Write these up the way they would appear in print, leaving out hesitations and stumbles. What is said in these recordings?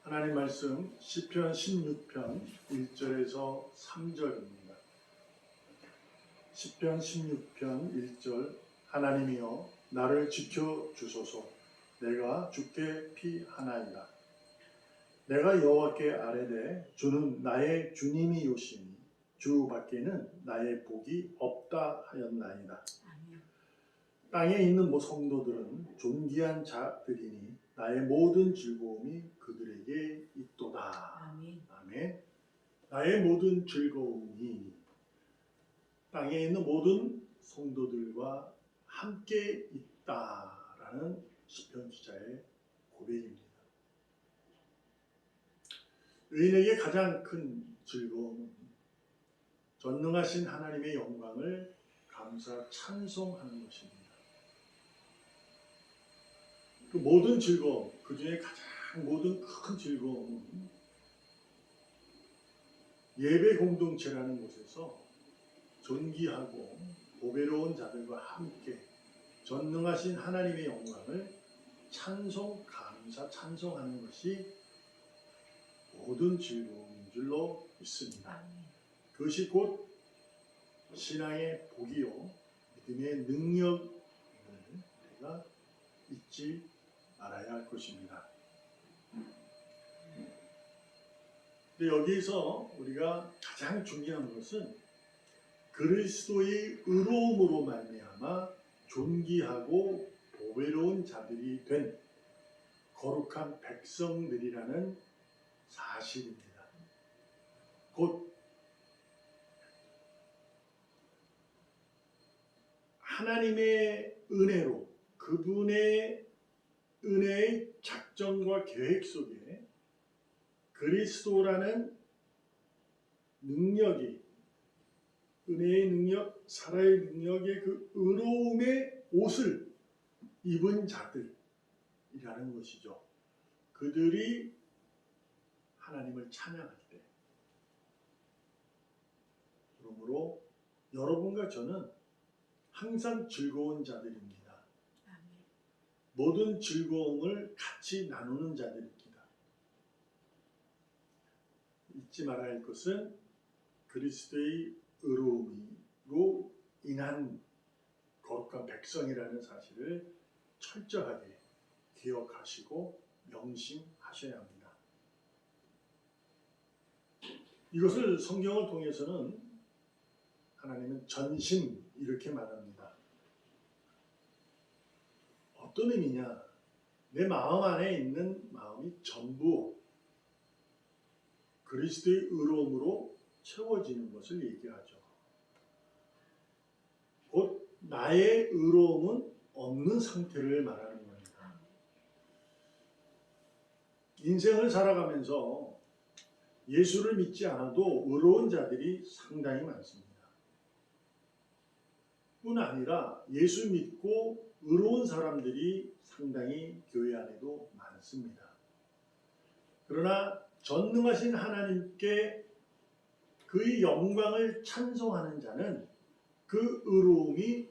하나님 말씀 시편 16편 1절에서 3절입니다. 시편 16편 1절 하나님이여 나를 지켜 주소서. 내가 주께 피하나이다. 내가 여호와께 아뢰되 주는 나의 주님이 요시니 주 밖에는 나의 복이 없다 하였나이다. 땅에 있는 성도들은 존귀한 자들이니 나의 모든 즐거움이 그들에게 있도다. 아멘. 나의 모든 즐거움이 땅에 있는 모든 성도들과 함께 있다라는 시편 기자의 고백입니다. 의인에게 가장 큰 즐거움은 전능하신 하나님의 영광을 감사 찬송하는 것입니다. 그 모든 즐거움, 그 중에 가장 모든 큰 즐거움은 예배 공동체라는 곳에서 존귀하고 보배로운 자들과 함께 전능하신 하나님의 영광을 찬송, 감사, 찬송하는 것이 모든 즐거움인 줄로 믿습니다. 그것이 곧 신앙의 복이요 믿음의 능력을 우리가 잊지 말아야 할 것입니다. 근데 여기서 우리가 가장 중요한 것은 그리스도의 의로움으로 말미암아 존귀하고 보배로운 자들이 된 거룩한 백성들이라는 사실입니다. 곧 하나님의 은혜로 그분의 은혜의 작정과 계획 속에 그리스도라는 능력이 은혜의 능력, 살아의 능력의 그 의로움의 옷을 입은 자들이라는 것이죠. 그들이 하나님을 찬양할 때 그러므로 여러분과 저는 항상 즐거운 자들입니다. 모든 즐거움을 같이 나누는 자들입니다. 잊지 말아야 할 것은 그리스도의 의로움으로 인한 거룩한 백성이라는 사실을 철저하게 기억하시고 명심하셔야 합니다. 이것을 성경을 통해서는 하나님은 전심 이렇게 말합니다. 어떤 의미냐? 내 마음 안에 있는 마음이 전부 그리스도의 의로움으로 채워지는 것을 얘기하죠. 곧 나의 의로움은 없는 상태를 말하는 겁니다. 인생을 살아가면서 예수를 믿지 않아도 의로운 자들이 상당히 많습니다. 뿐 아니라 예수 믿고 의로운 사람들이 상당히 교회 안에도 많습니다. 그러나 전능하신 하나님께 그의 영광을 찬송하는 자는 그 의로움이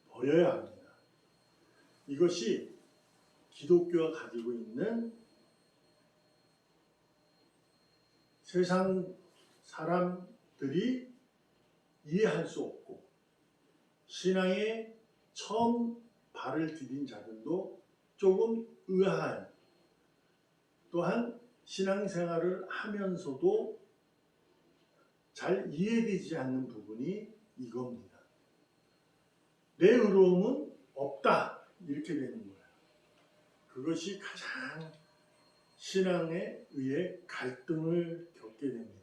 버려야 합니다. 이것이 기독교가 가지고 있는 세상 사람들이 이해할 수 없고 신앙에 처음 발을 디딘 자들도 조금 의아한 또한 신앙생활을 하면서도 잘 이해되지 않는 부분이 이겁니다. 내 의로움은 없다 이렇게 되는 거예요. 그것이 가장 신앙에 의해 갈등을 겪게 됩니다.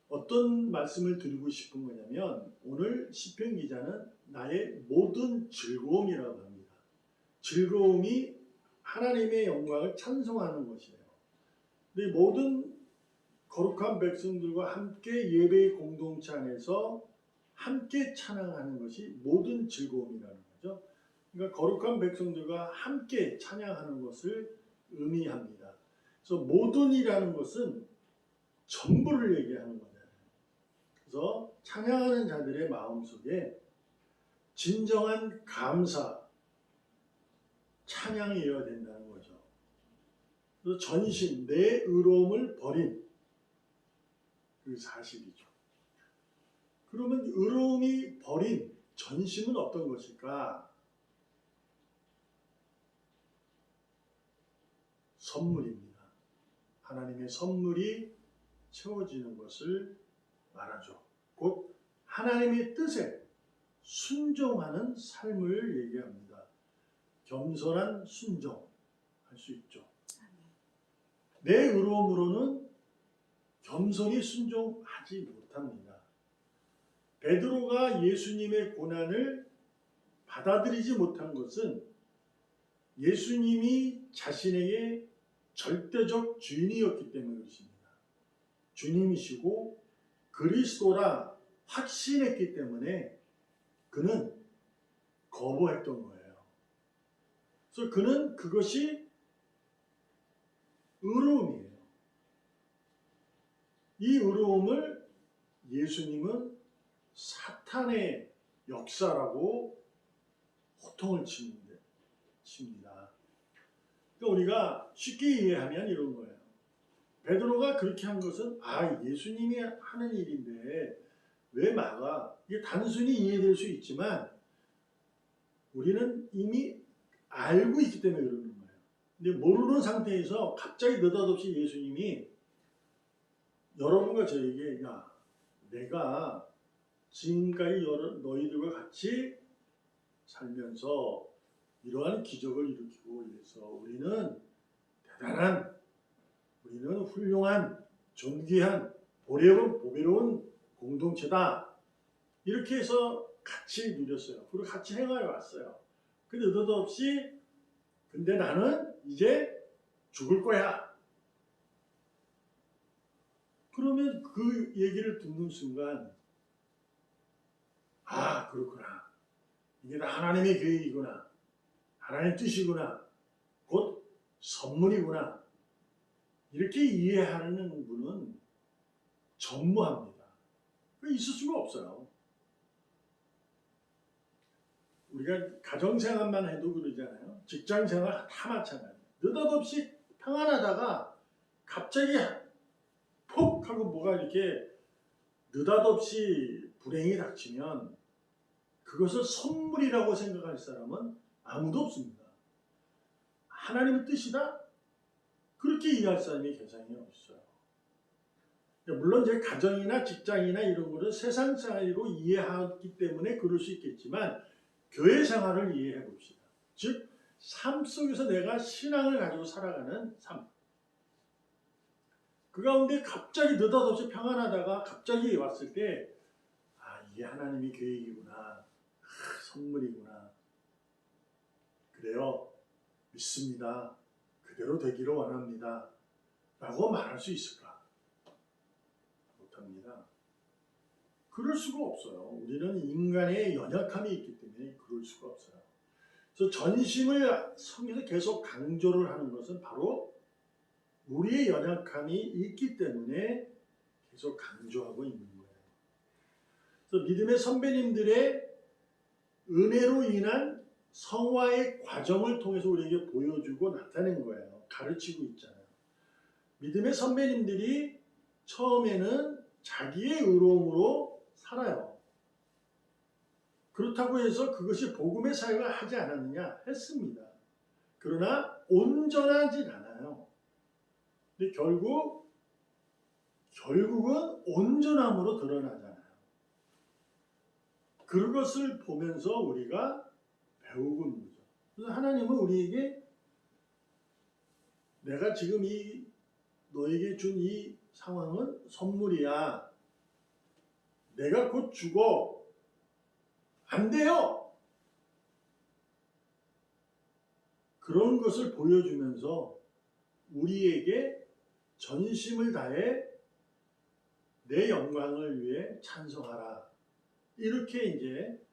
어떤 말씀을 드리고 싶은 거냐면 오늘 시편 기자는 나의 모든 즐거움이라고 합니다. 즐거움이 하나님의 영광을 찬송하는 것이에요. 근데 모든 거룩한 백성들과 함께 예배의 공동체 안에서 함께 찬양하는 것이 모든 즐거움이라는 거죠. 그러니까 거룩한 백성들과 함께 찬양하는 것을 의미합니다. 그래서 모든이라는 것은 전부를 얘기하는 거예요. 그래서 찬양하는 자들의 마음속에 진정한 감사, 찬양이어야 된다는 거죠. 그래서 전심, 내 의로움을 버린 그 사실이죠. 그러면 의로움이 버린 전심은 어떤 것일까? 선물입니다. 하나님의 선물이 채워지는 것을 말하죠. 곧 하나님의 뜻에 순종하는 삶을 얘기합니다. 겸손한 순종할 수 있죠. 내 의로움으로는 겸손히 순종하지 못합니다. 베드로가 예수님의 고난을 받아들이지 못한 것은 예수님이 자신에게 절대적 주인이었기 때문에 그렇습니다. 주님이시고 그리스도라 확신했기 때문에 그는 거부했던 거예요. 그래서 그는 그것이 의로움이에요. 이 의로움을 예수님은 사탄의 역사라고 호통을 칩니다. 그러니까 우리가 쉽게 이해하면 이런 거예요. 베드로가 그렇게 한 것은 예수님이 하는 일인데 왜 막아? 이게 단순히 이해될 수 있지만 우리는 이미 알고 있기 때문에 그러는 거예요. 근데 모르는 상태에서 갑자기 느닷없이 예수님이 여러분과 저에게 내가 지금까지 너희들과 같이 살면서 이러한 기적을 일으키고 이래서 우리는 대단한, 우리는 훌륭한, 존귀한, 보배로운 공동체다. 이렇게 해서 같이 누렸어요. 그리고 같이 행하여 왔어요. 근데 느닷없이 근데 나는 이제 죽을 거야. 그러면 그 얘기를 듣는 순간 그렇구나. 이게 다 하나님의 계획이구나. 하나님의 뜻이구나. 곧 선물이구나. 이렇게 이해하는 분은 전무합니다. 있을 수가 없어요. 우리가 가정생활만 해도 그러잖아요. 직장생활 다 마찬가지예요. 느닷없이 평안하다가 갑자기 폭 하고 뭐가 이렇게 느닷없이 불행이 닥치면 그것을 선물이라고 생각할 사람은 아무도 없습니다. 하나님의 뜻이다? 그렇게 이해할 사람이 세상에 없어요. 물론 제 가정이나 직장이나 이런 거를 세상 생활로 이해하기 때문에 그럴 수 있겠지만 교회 생활을 이해해 봅시다. 즉, 삶 속에서 내가 신앙을 가지고 살아가는 삶. 그 가운데 갑자기 느닷없이 평안하다가 갑자기 왔을 때 이게 하나님의 계획이구나. 선물이구나. 그래요. 믿습니다. 그대로 되기를 원합니다. 라고 말할 수 있을까? 못합니다. 그럴 수가 없어요. 우리는 인간의 연약함이 있기 때문에 그럴 수가 없어요. 그래서 전심을 성경에서 계속 강조를 하는 것은 바로 우리의 연약함이 있기 때문에 계속 강조하고 있는 거예요. 그래서 믿음의 선배님들의 은혜로 인한 성화의 과정을 통해서 우리에게 보여주고 나타낸 거예요. 가르치고 있잖아요. 믿음의 선배님들이 처음에는 자기의 의로움으로 살아요. 그렇다고 해서 그것이 복음의 사역을 하지 않았느냐? 했습니다. 그러나 온전하진 않아요. 근데 결국은 온전함으로 드러나잖아요. 그것을 보면서 우리가 배우고 있는 거죠. 그래서 하나님은 우리에게 내가 지금 너에게 준 이 상황은 선물이야. 내가 곧 죽어. 안 돼요. 그런 것을 보여주면서 우리에게 전심을 다해 내 영광을 위해 찬송하라. 이렇게 이제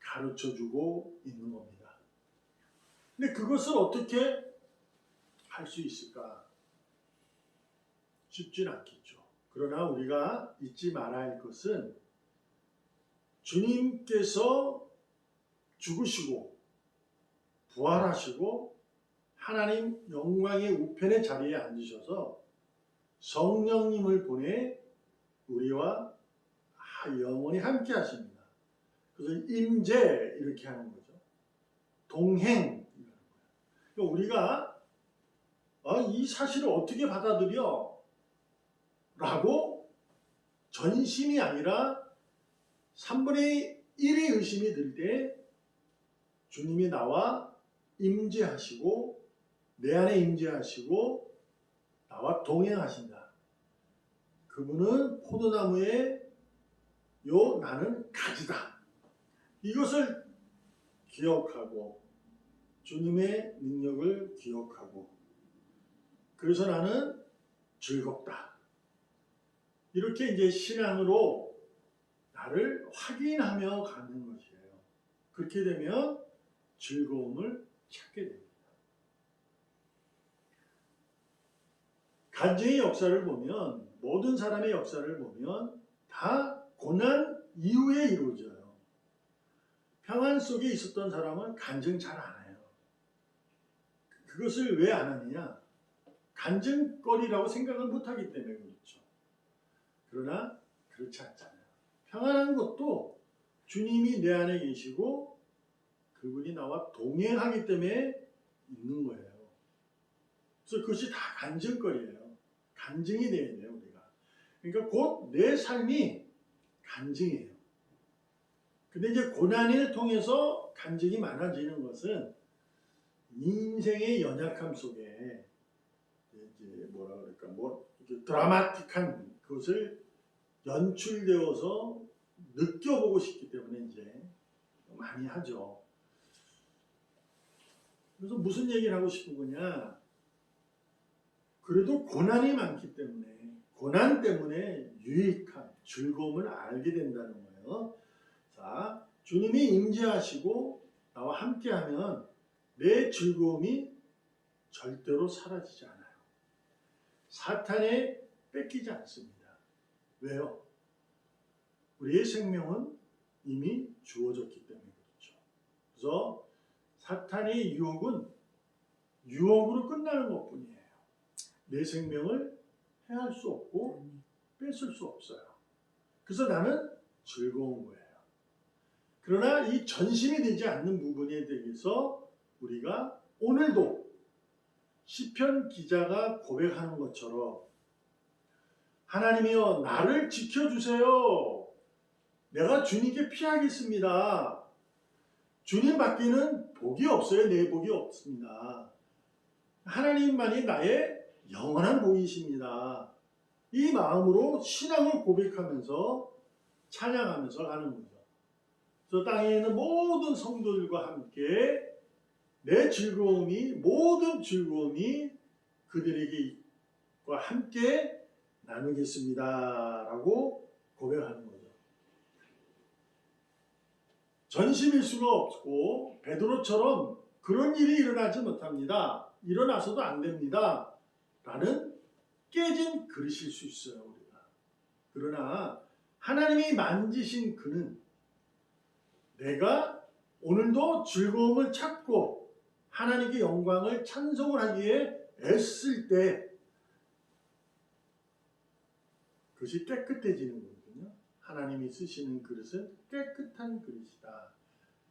가르쳐주고 있는 겁니다. 근데 그것을 어떻게 할 수 있을까? 쉽진 않겠죠. 그러나 우리가 잊지 말아야 할 것은 주님께서 죽으시고 부활하시고 하나님 영광의 우편의 자리에 앉으셔서 성령님을 보내 우리와 영원히 함께 하십니다. 그래서 임재 이렇게 하는 거죠. 동행. 그러니까 우리가 이 사실을 어떻게 받아들여? 라고 전심이 아니라 3분의 1의 의심이 들 때 주님이 나와 임재하시고 내 안에 임재하시고 나와 동행하신다. 그분은 포도나무에 나는 가지다. 이것을 기억하고 주님의 능력을 기억하고 그래서 나는 즐겁다. 이렇게 이제 신앙으로 나를 확인하며 가는 것이에요. 그렇게 되면 즐거움을 찾게 됩니다. 간증의 역사를 보면 모든 사람의 역사를 보면 다 고난 이후에 이루어져요. 평안 속에 있었던 사람은 간증 잘 안 해요. 그것을 왜 안 하느냐? 간증거리라고 생각을 못하기 때문에 그렇죠. 그러나 그렇지 않잖아요. 평안한 것도 주님이 내 안에 계시고 그분이 나와 동행하기 때문에 있는 거예요. 그래서 그것이 다 간증거리예요. 간증이 되어야 돼요, 우리가. 그러니까 곧 내 삶이 간증이에요. 근데 이제 고난을 통해서 간증이 많아지는 것은 인생의 연약함 속에 이제 뭐라 그럴까, 드라마틱한 그것을 연출되어서 느껴보고 싶기 때문에 이제 많이 하죠. 그래서 무슨 얘기를 하고 싶은 거냐? 그래도 고난이 많기 때문에 고난 때문에 유익한 즐거움을 알게 된다는 거예요. 자, 주님이 임재하시고 나와 함께하면 내 즐거움이 절대로 사라지지 않아요. 사탄에 뺏기지 않습니다. 왜요? 우리의 생명은 이미 주어졌기 때문에 그렇죠. 그래서 사탄의 유혹은 유혹으로 끝나는 것뿐이에요. 내 생명을 해할 수 없고 뺏을 수 없어요. 그래서 나는 즐거운 거예요. 그러나 이 전심이 되지 않는 부분에 대해서 우리가 오늘도 시편 기자가 고백하는 것처럼 하나님이여 나를 지켜주세요. 내가 주님께 피하겠습니다. 주님 밖에는 복이 없어요. 내 복이 없습니다. 하나님만이 나의 영원한 복이십니다. 이 마음으로 신앙을 고백하면서 찬양하면서 가는 거죠. 저 땅에 있는 모든 성도들과 함께 내 즐거움이 모든 즐거움이 그들에게과 함께 나누겠습니다. 라고 고백하는 거죠. 전심일 수가 없고 베드로처럼 그런 일이 일어나지 못합니다. 일어나서도 안 됩니다. 라는 깨진 그릇일 수 있어요. 우리가. 그러나 하나님이 만지신 그는 내가 오늘도 즐거움을 찾고 하나님께 영광을 찬송을 하기에 애쓸 때 그것이 깨끗해지는 거거든요. 하나님이 쓰시는 그릇은 깨끗한 그릇이다.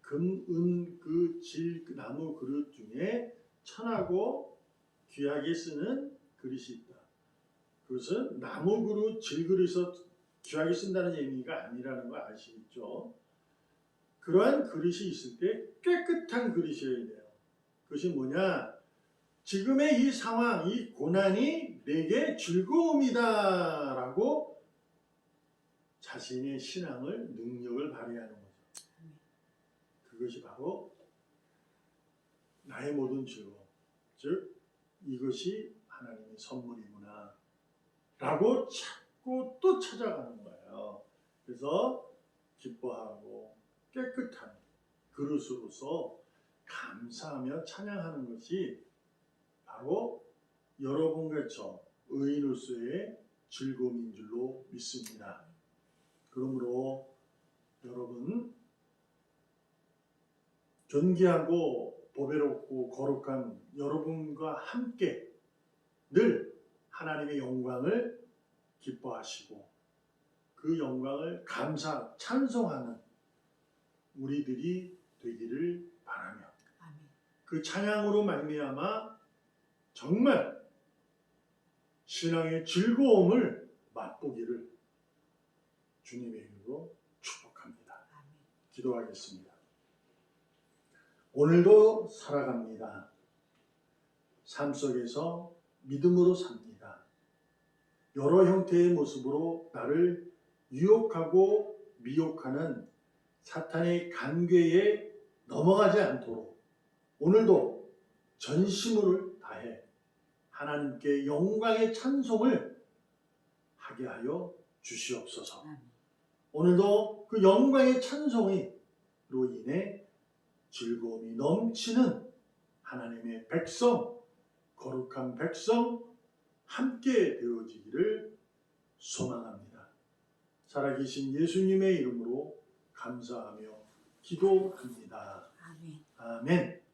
금, 은, 질, 나무 그릇 중에 천하고 귀하게 쓰는 그릇이 있다. 그것은 나무 그릇, 질 그릇에서 귀하게 쓴다는 의미가 아니라는 거 아시겠죠? 그러한 그릇이 있을 때 깨끗한 그릇이어야 돼요. 그것이 뭐냐? 지금의 이 상황, 이 고난이 내게 즐거움이다 라고 자신의 신앙을, 능력을 발휘하는 거죠. 그것이 바로 나의 모든 즐거움. 즉 이것이 하나님의 선물이구나 라고 찾고 또 찾아가는 거예요. 그래서 기뻐하고 깨끗한 그릇으로서 감사하며 찬양하는 것이 바로 여러분과 저 의인으로서의 즐거움인 줄로 믿습니다. 그러므로 여러분 존귀하고 보배롭고 거룩한 여러분과 함께 늘 하나님의 영광을 기뻐하시고 그 영광을 감사, 찬송하는 우리들이 되기를 바라며 아멘. 그 찬양으로 말미암아 정말 신앙의 즐거움을 맛보기를 주님의 이름으로 축복합니다. 아멘. 기도하겠습니다. 오늘도 살아갑니다. 삶 속에서 믿음으로 삽니다. 여러 형태의 모습으로 나를 유혹하고 미혹하는 사탄의 간궤에 넘어가지 않도록 오늘도 전심을 다해 하나님께 영광의 찬송을 하게 하여 주시옵소서. 아멘. 오늘도 그 영광의 찬송으로 인해 즐거움이 넘치는 하나님의 백성, 거룩한 백성 함께 되어지기를 소망합니다. 살아계신 예수님의 이름으로 감사하며 기도합니다. 아멘. 아멘.